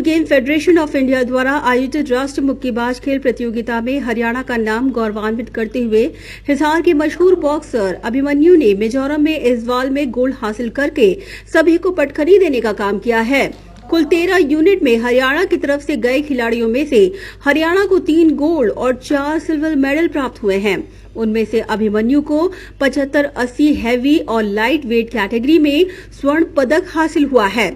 Game federation of India द्वारा आयोजित राष्ट्रीय मुक्केबाज खेल प्रतियोगिता में हरियाणा का नाम गौरवान्वित करते हुए हिसार के मशहूर बॉक्सर अभिमन्यु ने मिजोरम में इजवाल में गोल्ड हासिल करके सभी को पटखनी देने का काम किया है। कुल 13 यूनिट में हरियाणा की तरफ से गए खिलाड़ियों में से हरियाणा को 3 गोल्ड और 4 सिल्वर मेडल प्राप्त हुए हैं। उनमें से अभिमन्यु को 75-80 हैवी और लाइट वेट कैटेगरी में स्वर्ण पदक हासिल हुआ है।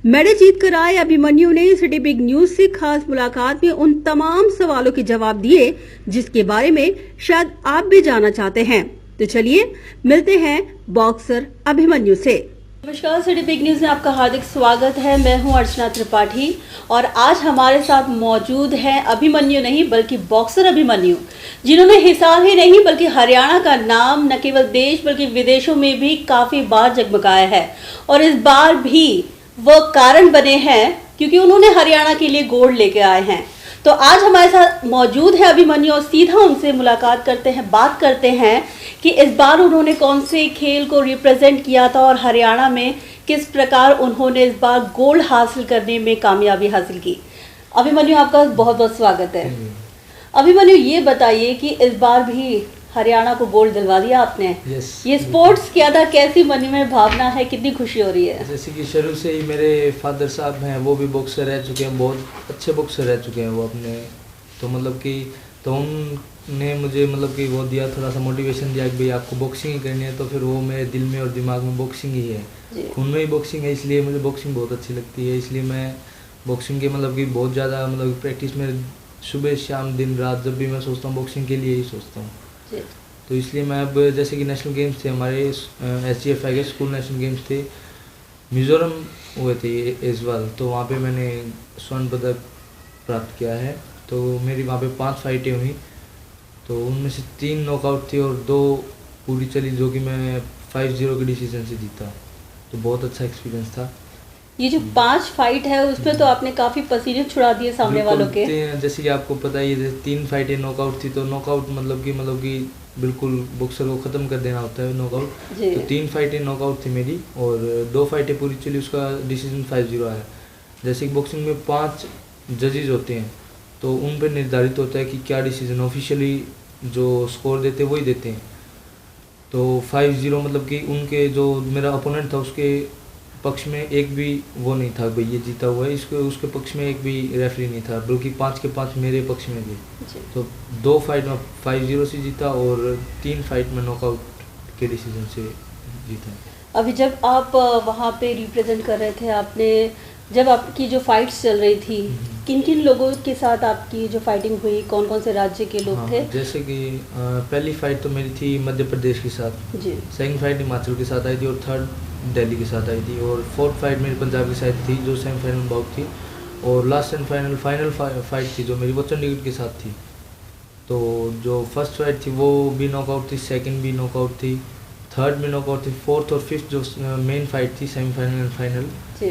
मेडल जीतकर आए अभिमन्यु ने सिटी बिग न्यूज से खास मुलाकात में उन तमाम सवालों के जवाब दिए जिसके बारे में शायद आप भी जानना चाहते हैं। तो चलिए मिलते हैं बॉक्सर अभिमन्यु से। नमस्कार, सिटी बिग न्यूज में आपका हार्दिक स्वागत है। मैं हूं अर्चना त्रिपाठी और आज हमारे साथ मौजूद है अभिमन्यु नहीं बल्कि बॉक्सर अभिमन्यु, जिन्होंने हिसार ही नहीं बल्कि हरियाणा का नाम न केवल देश बल्कि विदेशों में भी काफी बार जगमगाया है। और इस बार भी वो कारण बने हैं क्योंकि उन्होंने हरियाणा के लिए गोल्ड लेके आए हैं। तो आज हमारे साथ मौजूद है अभिमन्यु और सीधा उनसे मुलाकात करते हैं, बात करते हैं कि इस बार उन्होंने कौन से खेल को रिप्रेजेंट किया था और हरियाणा में किस प्रकार उन्होंने इस बार गोल्ड हासिल करने में कामयाबी हासिल की। अभिमन्यु, आपका बहुत बहुत स्वागत है। अभिमन्यु, ये बताइए कि इस बार भी हरियाणा को गोल्ड दिलवा दिया आपने। ये स्पोर्ट्स क्या था, कैसी मन में भावना है, कितनी खुशी हो रही है? जैसे कि शुरू से ही मेरे फादर साहब हैं, वो भी बॉक्सर रह चुके हैं, बहुत अच्छे बॉक्सर रह चुके हैं वो अपने। तो मतलब कि तो उनने मुझे मतलब कि वो दिया, थोड़ा सा मोटिवेशन दिया कि भाई आपको बॉक्सिंग ही करनी है। तो फिर वो मेरे दिल में और दिमाग में बॉक्सिंग ही है, खून में ही बॉक्सिंग है, इसलिए मुझे बॉक्सिंग बहुत अच्छी लगती है। इसलिए मैं बॉक्सिंग के मतलब कि बहुत ज़्यादा मतलब प्रैक्टिस में सुबह शाम दिन रात जब भी मैं सोचता हूँ बॉक्सिंग के लिए ही सोचता हूँ। तो इसलिए मैं अब जैसे कि नेशनल गेम्स थे हमारे SGFI के स्कूल नेशनल गेम्स थे, मिजोरम हुए थे इजवाल, तो वहाँ पे मैंने स्वर्ण पदक प्राप्त किया है। तो मेरी वहाँ पे 5 फाइटें हुई, तो उनमें से 3 नॉकआउट थी और 2 पूरी चली, जो कि मैं 5-0 के डिसीजन से जीता। तो बहुत अच्छा एक्सपीरियंस था। ये जो 5 फाइट है उसमें तो आपने काफी पसीने छुड़ा दिए सामने वालों के। जैसे कि आपको पता ही है 3 फाइटें नॉकआउट थी, तो नॉकआउट मतलब कि बिल्कुल बॉक्सर को ख़त्म कर देना होता है नॉकआउट। तो 3 फाइटें नॉकआउट थी मेरी और 2 फाइटें पूरी चली, उसका डिसीजन 5-0 आया। जैसे कि बॉक्सिंग में 5 जजेस होते हैं, तो उन पर निर्धारित होता है कि क्या डिसीजन ऑफिशियली जो स्कोर देते हैं वही देते हैं। तो 5-0 मतलब कि उनके जो मेरा अपोनेंट था उसके पक्ष में एक भी वो नहीं था भाई ये जीता हुआ है, इसके उसके पक्ष में एक भी रेफरी नहीं था, बल्कि 5 के 5 मेरे पक्ष में थे। तो 2 फाइट में 5-0 से जीता और 3 फाइट में नॉकआउट के डिसीजन से जीता। अभी जब आप वहाँ पे रिप्रेजेंट कर रहे थे, आपने जब आपकी जो फाइट्स चल रही थी, किन किन लोगों के साथ आपकी जो फाइटिंग हुई, कौन कौन से राज्य के लोग थे? जैसे कि पहली फाइट तो मेरी थी मध्य प्रदेश के साथ, सेकंड फाइट हिमाचल के साथ आई थी और थर्ड दिल्ली के साथ आई थी, और फोर्थ फाइट मेरी पंजाब के साथ थी जो सेमीफाइनल बाउट थी, और लास्ट एंड फाइनल फाइट थी जो मेरी वो चंडीगढ़ के साथ थी। तो जो फर्स्ट फाइट थी वो भी नॉकआउट थी, सेकंड भी नॉकआउट थी, थर्ड में नॉकआउट थी, फोर्थ और फिफ्थ जो मेन फाइट थी सेमीफाइनल एंड फाइनल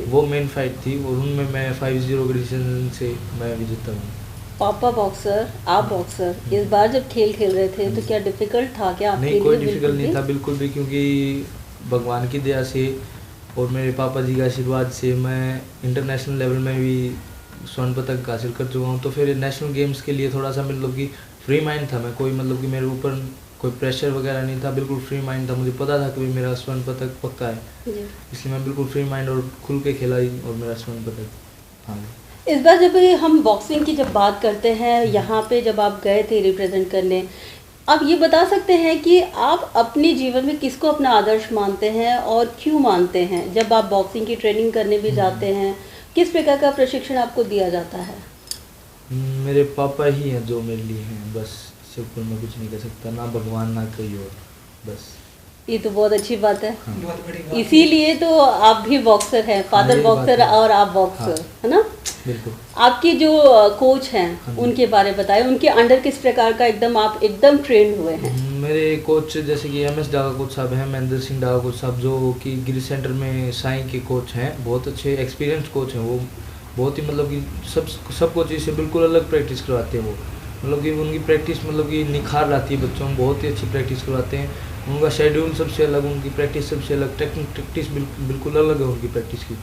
वो मेन फाइट थी, और उनमें मैं 5-0 के डिसीजन से मैं विजेता हूँ। पापा बॉक्सर, आप बॉक्सर, इस बार जब खेल रहे थे तो क्या डिफिकल्ट था क्या आपके लिए? नहीं, कोई डिफिकल्ट नहीं था बिल्कुल भी, क्योंकि भगवान की दया से और मेरे पापा जी का आशीर्वाद से मैं इंटरनेशनल लेवल में भी स्वर्ण पदक हासिल कर चुका हूँ। तो फिर नेशनल गेम्स के लिए थोड़ा सा मतलब कि फ्री माइंड था मैं, कोई मतलब कि मेरे ऊपर कोई प्रेशर वगैरह नहीं था, बिल्कुल फ्री माइंड था। मुझे पता था कि मेरा स्वर्ण पदक पक्का है, इसलिए मैं बिल्कुल फ्री माइंड और खुल के खेला और मेरा स्वर्ण पदक। हाँ, इस बार जब हम बॉक्सिंग की जब बात करते हैं, यहाँ पे जब आप गए थे रिप्रेजेंट करने, आप ये बता सकते हैं कि आप अपने जीवन में किसको अपना आदर्श मानते हैं और क्यों मानते हैं? जब आप बॉक्सिंग की ट्रेनिंग करने भी जाते हैं, किस प्रकार का प्रशिक्षण आपको दिया जाता है? मेरे पापा ही हैं जो मेरे लिए हैं, बस इससे ऊपर मैं कुछ नहीं कर सकता, ना भगवान ना कोई और, बस। ये तो बहुत अच्छी बात है। हाँ। इसीलिए तो आप भी बॉक्सर हैं, फादर बॉक्सर और आप बॉक्सर, है ना? बिल्कुल। आपके जो कोच हैं उनके बारे में बताएं, उनके अंडर किस प्रकार का आप एकदम ट्रेंड हुए हैं? मेरे कोच जैसे कि MS डागा कोच साहब हैं, महेंद्र सिंह डागा कोच साहब, जो कि गिरी सेंटर में साईं के कोच हैं, बहुत अच्छे एक्सपीरियंस कोच हैं वो। बहुत ही मतलब कि सब कोचेस से बिल्कुल अलग प्रैक्टिस करवाते हैं वो, मतलब कि उनकी प्रैक्टिस मतलब कि निखार लाती है बच्चों में, बहुत ही अच्छी प्रैक्टिस करवाते हैं। उनका शेड्यूल सबसे अलग, उनकी प्रैक्टिस सबसे अलग, प्रैक्टिस बिल्कुल अलग है उनकी प्रैक्टिस की।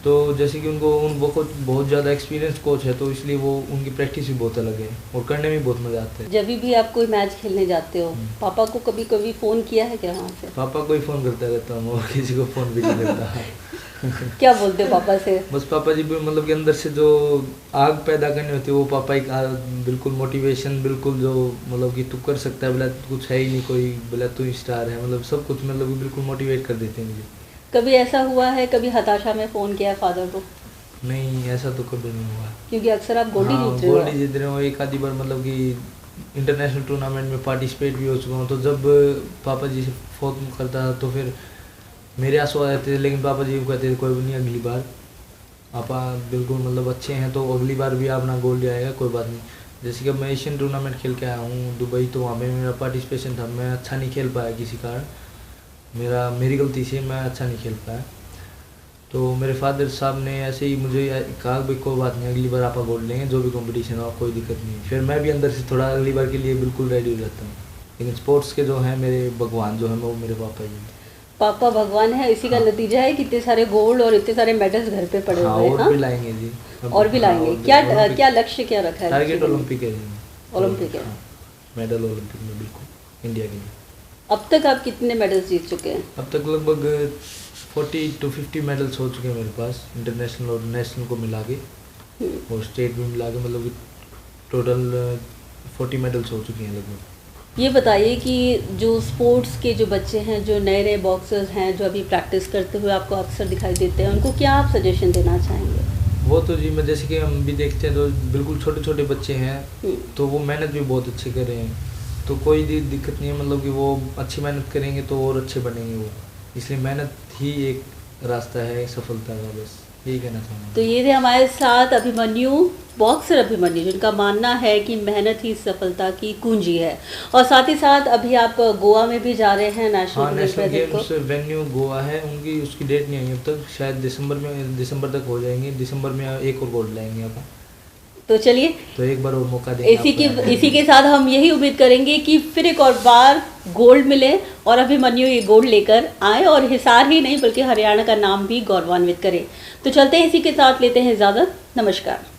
तो जैसे कि उनको बहुत ज़्यादा एक्सपीरियंस कोच है, तो इसलिए वो उनकी प्रैक्टिस भी बहुत अलग है और करने में बहुत मज़ा आता है। जब भी आप कोई मैच खेलने जाते हो, पापा को कभी कभी फ़ोन किया है क्या वहाँ से? पापा को ही फ़ोन करता रहता हूँ और किसी को फ़ोन भी नहीं करता। क्या बोलते हो पापा से? बस पापा जी भी मतलब कि अंदर से जो आग पैदा करनी होती है वो पापा ही बिल्कुल मोटिवेशन, बिल्कुल जो मतलब कि तू कर सकता है, बोला कुछ है ही नहीं कोई, बोला तू स्टार है, मतलब सब कुछ मतलब कि बिल्कुल मोटिवेट कर देते हैं मुझे। कभी ऐसा हुआ है, कभी हताशा में फ़ोन किया फादर को? नहीं, ऐसा तो कभी नहीं हुआ, क्योंकि अक्सर आप गोल्ड ही जीत रहे हो। गोल्ड ही जीत रहे हो। एक आधी बार मतलब कि इंटरनेशनल टूर्नामेंट में पार्टिसिपेट भी हो चुका हूँ, तो जब पापा जी से फोन करता था तो फिर मेरे आंसू आ जाते थे, लेकिन पापा जी कहते थे कोई नहीं, अगली बार आपा बिल्कुल मतलब अच्छे हैं तो अगली बार भी अपना गोल्ड ले आएगा, कोई बात नहीं। जैसे कि मैं एशियन टूर्नामेंट खेल के आया हूँ दुबई, तो वहाँ पे मेरा पार्टिसिपेशन था, मैं अच्छा नहीं खेल पाया किसी कारण, मेरी गलती से मैं अच्छा नहीं खेल पाया। तो मेरे फादर साहब ने ऐसे ही मुझे कहा भाई कोई बात नहीं, अगली बार आप गोल्ड लेंगे, जो भी कंपटीशन हो कोई दिक्कत नहीं। फिर मैं भी अंदर से थोड़ा अगली बार के लिए बिल्कुल रेडी हो जाता हूँ। लेकिन स्पोर्ट्स के जो हैं मेरे भगवान जो हैं वो मेरे पापा जी हैं। पापा भगवान है, इसी का नतीजा है कि इतने सारे गोल्ड और इतने सारे मेडल्स घर पे पड़े हुए हैं। और भी लाएंगे जी, और भी लाएंगे। क्या लक्ष्य क्या रखा है? टारगेट ओलंपिक है जी। ओलंपिक है। मेडल ओलंपिक में बिल्कुल इंडिया के लिए। अब तक आप कितने मेडल्स जीत चुके हैं? अब तक लगभग 40 to 50 मेडल्स हो चुके हैं मेरे पास, इंटरनेशनल और नेशनल को मिला के और स्टेट भी मिला के, मतलब टोटल 40 मेडल्स हो चुके हैं लगभग। ये बताइए कि जो स्पोर्ट्स के जो बच्चे हैं, जो नए नए बॉक्सर्स हैं, जो अभी प्रैक्टिस करते हुए आपको अक्सर दिखाई देते हैं, उनको क्या आप सजेशन देना चाहेंगे? वो तो जी मैं जैसे कि हम भी देखते हैं तो बिल्कुल छोटे छोटे बच्चे हैं, तो वो मेहनत भी बहुत अच्छी कर रहे हैं, तो कोई दिक्कत नहीं है, मतलब कि वो अच्छी मेहनत करेंगे तो और अच्छे बनेंगे वो, इसलिए मेहनत ही एक रास्ता है सफलता का, बस यही कहना चाहूँगा। तो ये थे हमारे साथ अभिमन्यु, बॉक्सर अभिमन्यु, जिनका मानना है कि मेहनत ही सफलता की कुंजी है। और साथ ही साथ अभी आप गोवा में भी जा रहे हैं नेशनल गेम्स वेन्यू गोवा है उनकी, उसकी डेट नहीं आई अब तक, शायद दिसंबर तक हो जाएंगे, दिसंबर में एक और गोल्ड लाएंगे आप। तो चलिए, तो एक बार और मौका देंगे। इसी के साथ हम यही उम्मीद करेंगे कि फिर एक और बार गोल्ड मिले और अभिमन्यु ये गोल्ड लेकर आए और हिसार ही नहीं बल्कि हरियाणा का नाम भी गौरवान्वित करे। तो चलते हैं, इसी के साथ लेते हैं इजाज़त। नमस्कार।